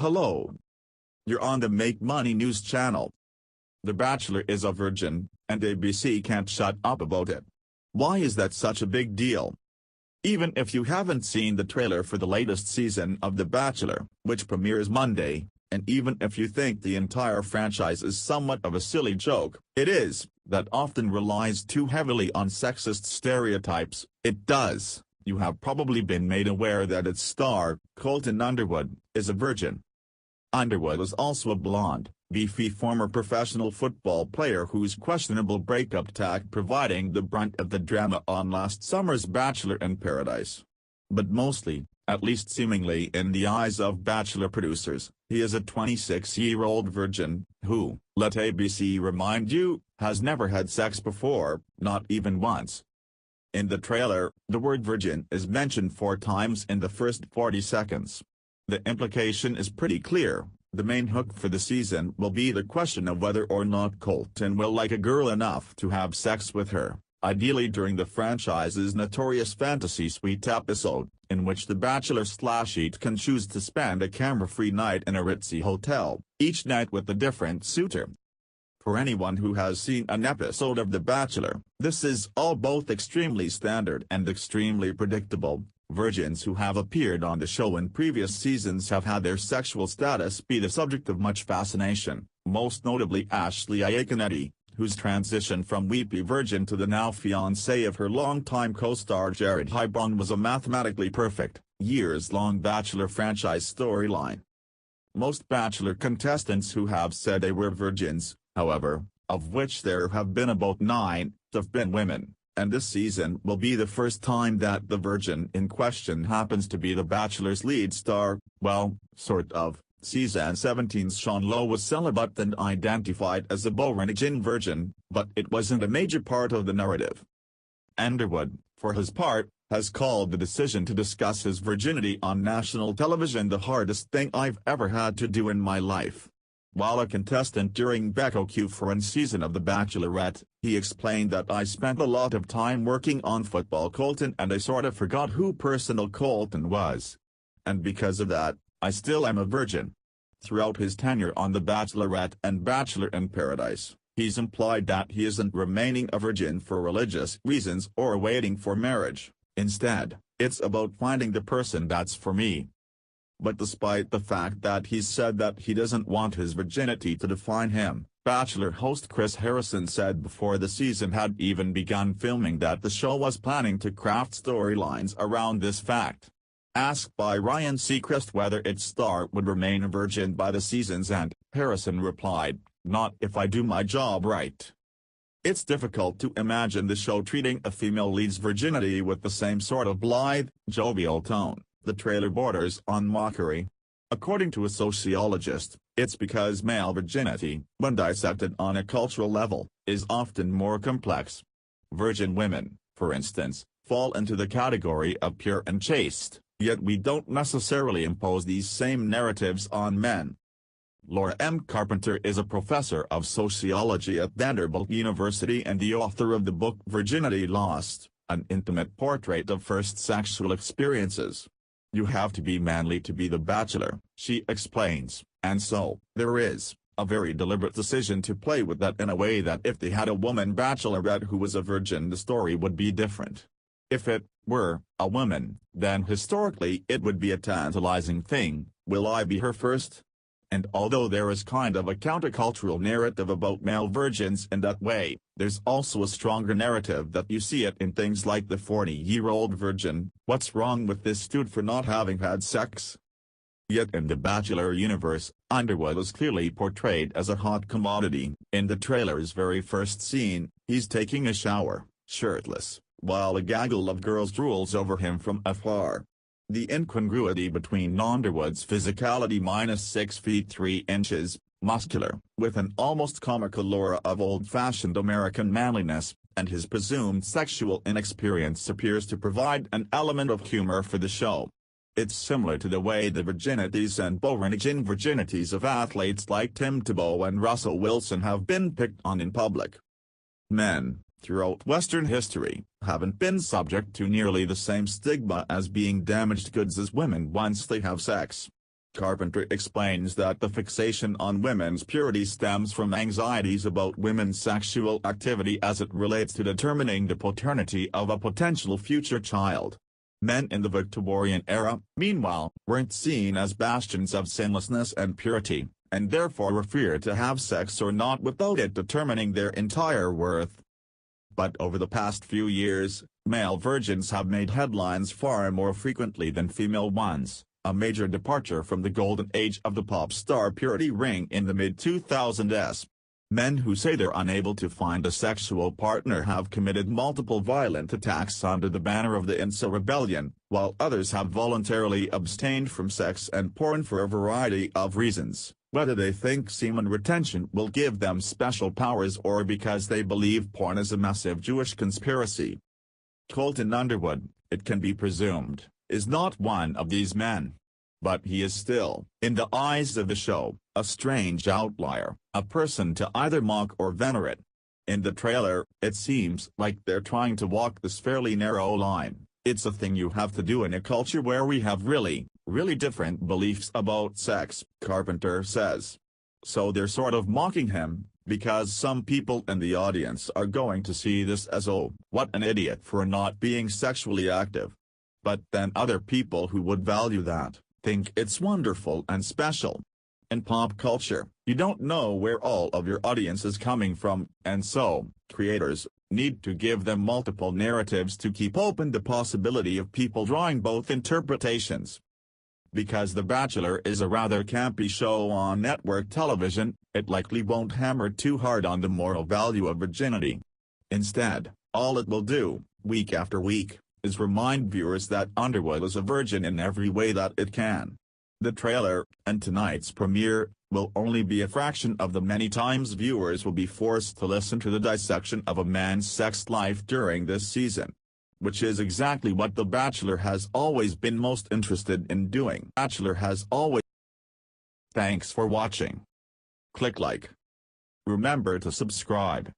Hello. You're on the Make Money News channel. The Bachelor is a virgin, and ABC can't shut up about it. Why is that such a big deal? Even if you haven't seen the trailer for the latest season of The Bachelor, which premieres Monday, and even if you think the entire franchise is somewhat of a silly joke, it is, that often relies too heavily on sexist stereotypes, it does. You have probably been made aware that its star, Colton Underwood, is a virgin. Underwood is also a blonde, beefy former professional football player whose questionable breakup tagged providing the brunt of the drama on last summer's Bachelor in Paradise. But mostly, at least seemingly in the eyes of Bachelor producers, he is a 26-year-old virgin, who, let ABC remind you, has never had sex before, not even once. In the trailer, the word virgin is mentioned 4 times in the first 40 seconds. The implication is pretty clear. The main hook for the season will be the question of whether or not Colton will like a girl enough to have sex with her, ideally during the franchise's notorious fantasy suite episode, in which the Bachelor/Eat can choose to spend a camera-free night in a ritzy hotel, each night with a different suitor. For anyone who has seen an episode of The Bachelor, this is all both extremely standard and extremely predictable. Virgins who have appeared on the show in previous seasons have had their sexual status be the subject of much fascination, most notably Ashley Iaconetti, whose transition from weepy virgin to the now fiancé of her longtime co-star Jared Hybron was a mathematically perfect, years-long Bachelor franchise storyline. Most Bachelor contestants who have said they were virgins, however, of which there have been about 9, have been women. And this season will be the first time that the virgin in question happens to be The Bachelor's lead star. Well, sort of. Season 17's Sean Lowe was celibate and identified as a born-again virgin, but it wasn't a major part of the narrative. Underwood, for his part, has called the decision to discuss his virginity on national television the hardest thing I've ever had to do in my life. While a contestant during Q4's season of The Bachelorette, he explained that I spent a lot of time working on football Colton and I sort of forgot who personal Colton was. And because of that, I still am a virgin. Throughout his tenure on The Bachelorette and Bachelor in Paradise, he's implied that he isn't remaining a virgin for religious reasons or waiting for marriage. Instead, it's about finding the person that's for me. But despite the fact that he's said that he doesn't want his virginity to define him, Bachelor host Chris Harrison said before the season had even begun filming that the show was planning to craft storylines around this fact. Asked by Ryan Seacrest whether its star would remain a virgin by the season's end, Harrison replied, "Not if I do my job right." It's difficult to imagine the show treating a female lead's virginity with the same sort of blithe, jovial tone. The trailer borders on mockery. According to a sociologist, it's because male virginity, when dissected on a cultural level, is often more complex. Virgin women, for instance, fall into the category of pure and chaste, yet we don't necessarily impose these same narratives on men. Laura M. Carpenter is a professor of sociology at Vanderbilt University and the author of the book Virginity Lost, an intimate portrait of first sexual experiences. You have to be manly to be the Bachelor, she explains, and so, there is a very deliberate decision to play with that in a way that if they had a woman Bachelorette who was a virgin the story would be different. If it were a woman, then historically it would be a tantalizing thing, will I be her first? And although there is kind of a countercultural narrative about male virgins in that way, there's also a stronger narrative that you see it in things like the 40-year-old virgin, what's wrong with this dude for not having had sex? Yet in the Bachelor universe, Underwood is clearly portrayed as a hot commodity. In the trailer's very first scene, he's taking a shower, shirtless, while a gaggle of girls drools over him from afar. The incongruity between Underwood's physicality -6 feet 3 inches, muscular, with an almost comical aura of old-fashioned American manliness, and his presumed sexual inexperience appears to provide an element of humor for the show. It's similar to the way the virginities and born-again virginities of athletes like Tim Tebow and Russell Wilson have been picked on in public. Men, throughout Western history, haven't been subject to nearly the same stigma as being damaged goods as women once they have sex. Carpenter explains that the fixation on women's purity stems from anxieties about women's sexual activity as it relates to determining the paternity of a potential future child. Men in the Victorian era, meanwhile, weren't seen as bastions of sinlessness and purity, and therefore were free to have sex or not without it determining their entire worth. But over the past few years, male virgins have made headlines far more frequently than female ones, a major departure from the golden age of the pop star purity ring in the mid-2000s. Men who say they're unable to find a sexual partner have committed multiple violent attacks under the banner of the incel rebellion, while others have voluntarily abstained from sex and porn for a variety of reasons, whether they think semen retention will give them special powers or because they believe porn is a massive Jewish conspiracy. Colton Underwood, it can be presumed, is not one of these men. But he is still, in the eyes of the show, a strange outlier, a person to either mock or venerate. In the trailer, it seems like they're trying to walk this fairly narrow line. It's a thing you have to do in a culture where we have really different beliefs about sex, Carpenter says. So they're sort of mocking him, because some people in the audience are going to see this as, oh, what an idiot for not being sexually active. But then other people who would value that think it's wonderful and special. In pop culture, you don't know where all of your audience is coming from, and so, creators need to give them multiple narratives to keep open the possibility of people drawing both interpretations. Because The Bachelor is a rather campy show on network television, it likely won't hammer too hard on the moral value of virginity. Instead, all it will do, week after week, is remind viewers that Underwood is a virgin in every way that it can. The trailer, and tonight's premiere, will only be a fraction of the many times viewers will be forced to listen to the dissection of a man's sex life during this season. Which is exactly what The Bachelor has always been most interested in doing. Bachelor has always. Thanks for watching. Click like. Remember to subscribe.